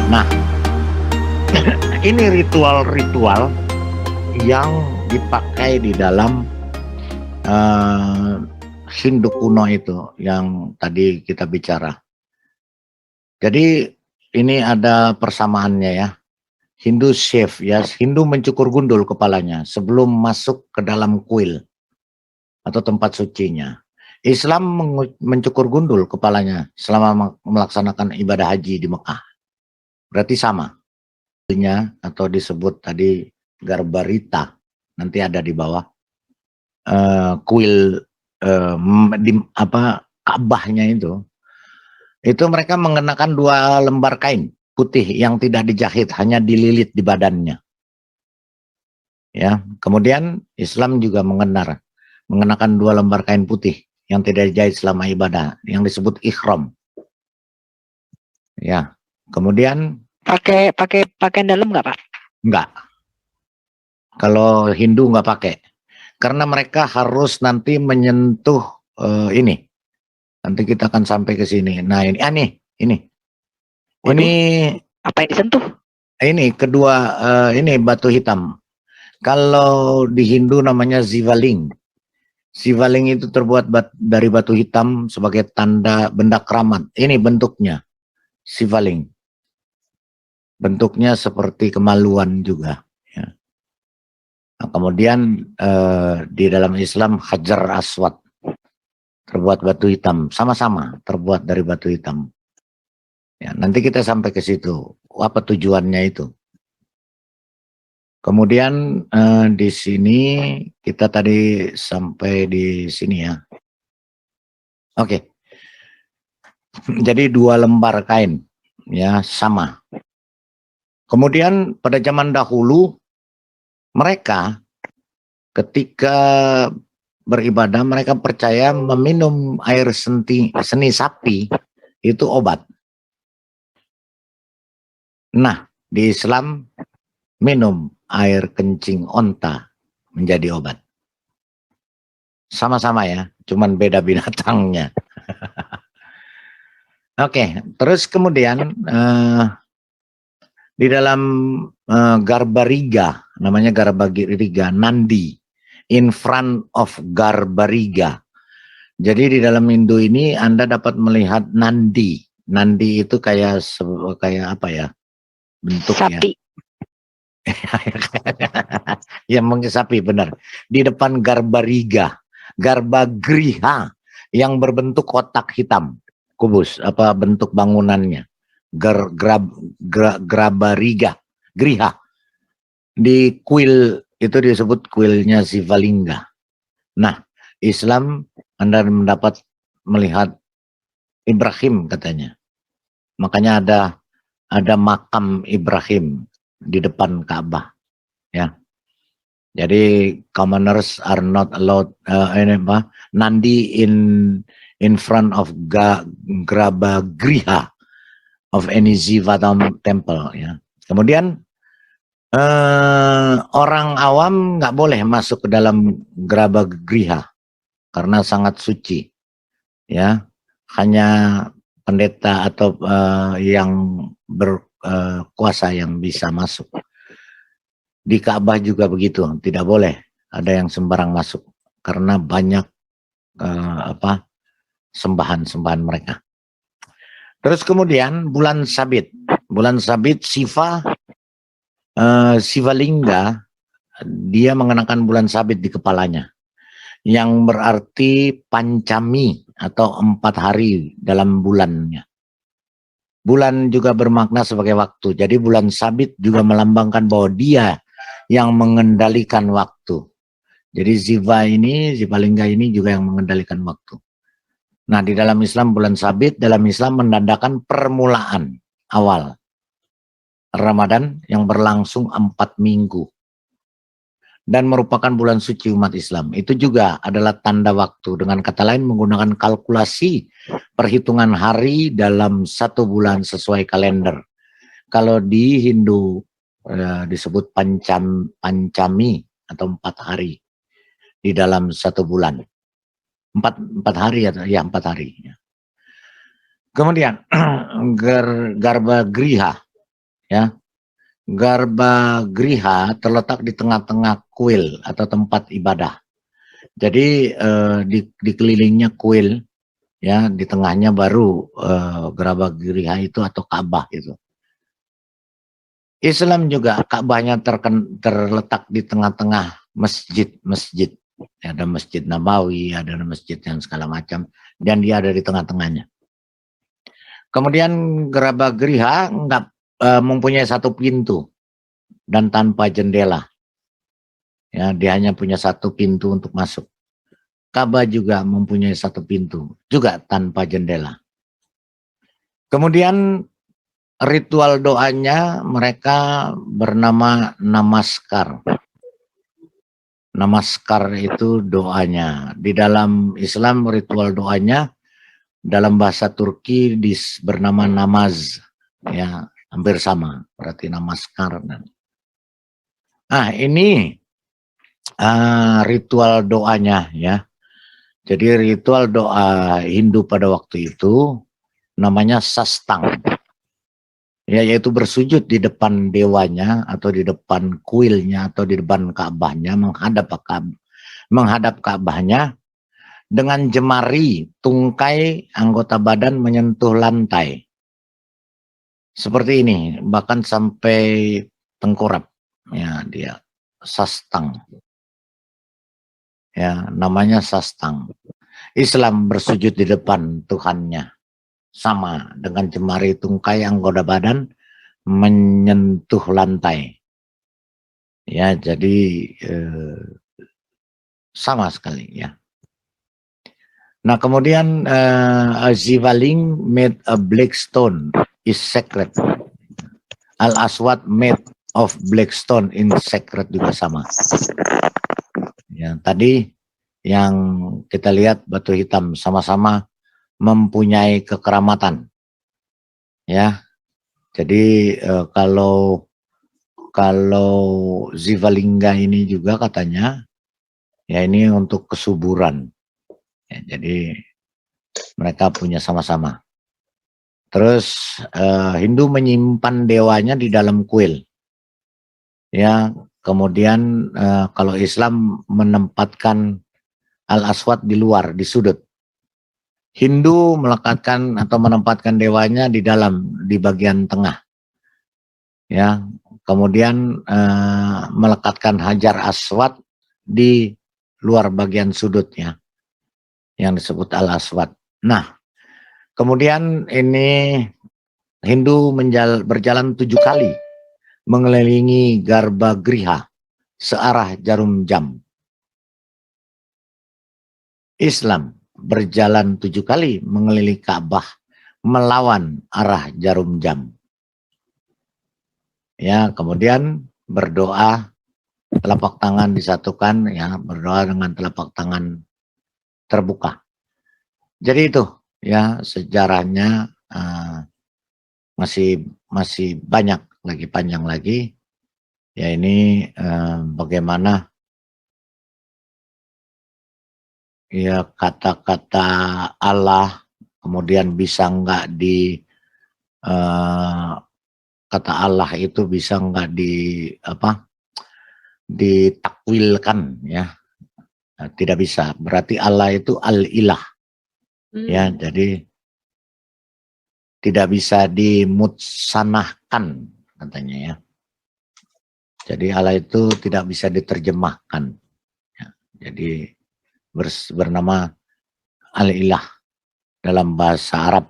Nah, ini ritual-ritual yang dipakai di dalam Hindu kuno itu yang tadi kita bicara. Jadi ini ada persamaannya ya. Hindu shave ya, Hindu mencukur gundul kepalanya sebelum masuk ke dalam kuil atau tempat sucinya. Islam mencukur gundul kepalanya selama melaksanakan ibadah haji di Mekah. Berarti sama. Atau disebut tadi Garbarita, nanti ada di bawah kuil di Ka'bahnya itu mereka mengenakan 2 lembar kain putih yang tidak dijahit, hanya dililit di badannya. Ya, kemudian Islam juga mengenakan 2 lembar kain putih yang tidak dijahit selama ibadah, yang disebut ihram. Ya, kemudian pakai pakaian dalam nggak, Pak? Enggak. Kalau Hindu nggak pakai, karena mereka harus nanti menyentuh ini. Nanti kita akan sampai ke sini. Nah ini, ini. Waduh, ini apa yang disentuh? Ini kedua, ini batu hitam. Kalau di Hindu namanya Sivaling. Sivaling itu terbuat dari batu hitam sebagai tanda benda keramat. Ini bentuknya Sivaling. Bentuknya seperti kemaluan juga. Ya. Nah, kemudian di dalam Islam Hajar Aswad terbuat batu hitam, sama-sama terbuat dari batu hitam. Ya, nanti kita sampai ke situ. Apa tujuannya itu? Kemudian di sini kita tadi sampai di sini ya. Oke. Jadi 2 lembar kain ya, sama. Kemudian pada zaman dahulu mereka ketika beribadah mereka percaya meminum air seni sapi itu obat. Nah, di Islam minum air kencing onta menjadi obat. Sama-sama ya, cuman beda binatangnya. Oke, terus kemudian di dalam Garbariga, namanya Garbariga, Nandi, in front of Garbariga. Jadi di dalam Hindu ini Anda dapat melihat Nandi. Nandi itu kayak apa ya? Bentuk sapi. Ya. Ya sapi benar. Di depan Garbariga, Garbagriha yang berbentuk kotak hitam, kubus apa bentuk bangunannya. Grabariga, Griha. Di kuil itu disebut kuilnya Sivalingga. Nah, Islam Anda mendapat melihat Ibrahim katanya. Makanya ada makam Ibrahim di depan Ka'bah. Ya. Jadi commoners are not allowed Nandi in front of Grabagriha of any Shiva temple ya. Kemudian orang awam nggak boleh masuk ke dalam Grabagriha karena sangat suci ya, hanya pendeta atau yang berkuasa yang bisa masuk. Di Ka'bah juga begitu, tidak boleh ada yang sembarang masuk karena banyak sembahan-sembahan mereka. Terus kemudian bulan sabit Sivalingga dia mengenakan bulan sabit di kepalanya, yang berarti pancami atau 4 hari dalam bulannya. Bulan juga bermakna sebagai waktu. Jadi bulan sabit juga melambangkan bahwa dia yang mengendalikan waktu. Jadi Sivalingga ini juga yang mengendalikan waktu. Nah, di dalam Islam bulan sabit dalam Islam menandakan permulaan awal Ramadan yang berlangsung 4 minggu. Dan merupakan bulan suci umat Islam. Itu juga adalah tanda waktu. Dengan kata lain menggunakan kalkulasi perhitungan hari dalam 1 bulan sesuai kalender. Kalau di Hindu disebut pancami atau 4 hari di dalam 1 bulan. 4 hari atau ya 4 hari. Kemudian Garbagriha Ya, Garbagriha terletak di tengah-tengah kuil atau tempat ibadah. Jadi dikelilingnya kuil, ya, di tengahnya baru Garbagriha itu atau Ka'bah itu. Islam juga Ka'bahnya terletak di tengah-tengah masjid-masjid. Ada Masjid Nabawi, ada masjid yang segala macam, dan dia ada di tengah-tengahnya. Kemudian Garbagriha mempunyai satu pintu dan tanpa jendela. Ya, dia hanya punya satu pintu untuk masuk. Ka'bah juga mempunyai satu pintu, juga tanpa jendela. Kemudian ritual doanya mereka bernama namaskar. Namaskar itu doanya. Di dalam Islam ritual doanya dalam bahasa Turki bernama namaz. Ya, hampir sama. Berarti namaskar. Ini ritual doanya, ya. Jadi ritual doa Hindu pada waktu itu namanya sastang. Ya, yaitu bersujud di depan dewanya atau di depan kuilnya atau di depan Ka'bahnya, menghadap Ka'bahnya dengan jemari tungkai anggota badan menyentuh lantai. Seperti ini, bahkan sampai tengkorak. Ya, dia sastang. Ya, namanya sastang. Islam bersujud di depan Tuhannya. Sama dengan jemari tungkai anggota badan menyentuh lantai. Ya, jadi sama sekali, ya. Nah, kemudian Zivaling made a black stone is sacred. Al-Aswad made of black stone in sacred juga sama. Ya, tadi yang kita lihat batu hitam sama-sama mempunyai kekeramatan. Ya. Jadi kalau Zivalingga ini juga katanya ya ini untuk kesuburan. Ya, jadi mereka punya sama-sama. Terus Hindu menyimpan dewanya di dalam kuil. Ya, kemudian kalau Islam menempatkan Al-Aswad di luar, di sudut. Hindu melekatkan atau menempatkan dewanya di dalam, di bagian tengah. Ya, kemudian melekatkan Hajar Aswad di luar bagian sudutnya, yang disebut Al-Aswad. Nah, kemudian ini Hindu berjalan 7 kali mengelilingi Garbagriha searah jarum jam. Islam berjalan 7 kali mengelilingi Ka'bah melawan arah jarum jam. Ya, kemudian berdoa, telapak tangan disatukan, ya, berdoa dengan telapak tangan terbuka. Jadi itu, ya, sejarahnya masih banyak lagi, panjang lagi. Ya, ini bagaimana ya kata-kata Allah kemudian bisa enggak kata Allah itu bisa enggak ditakwilkan, ya. Nah, tidak bisa. Berarti Allah itu al-ilah. Ya, jadi tidak bisa dimutsanahkan katanya, ya. Jadi Allah itu tidak bisa diterjemahkan. Ya, jadi bernama al-ilah dalam bahasa Arab.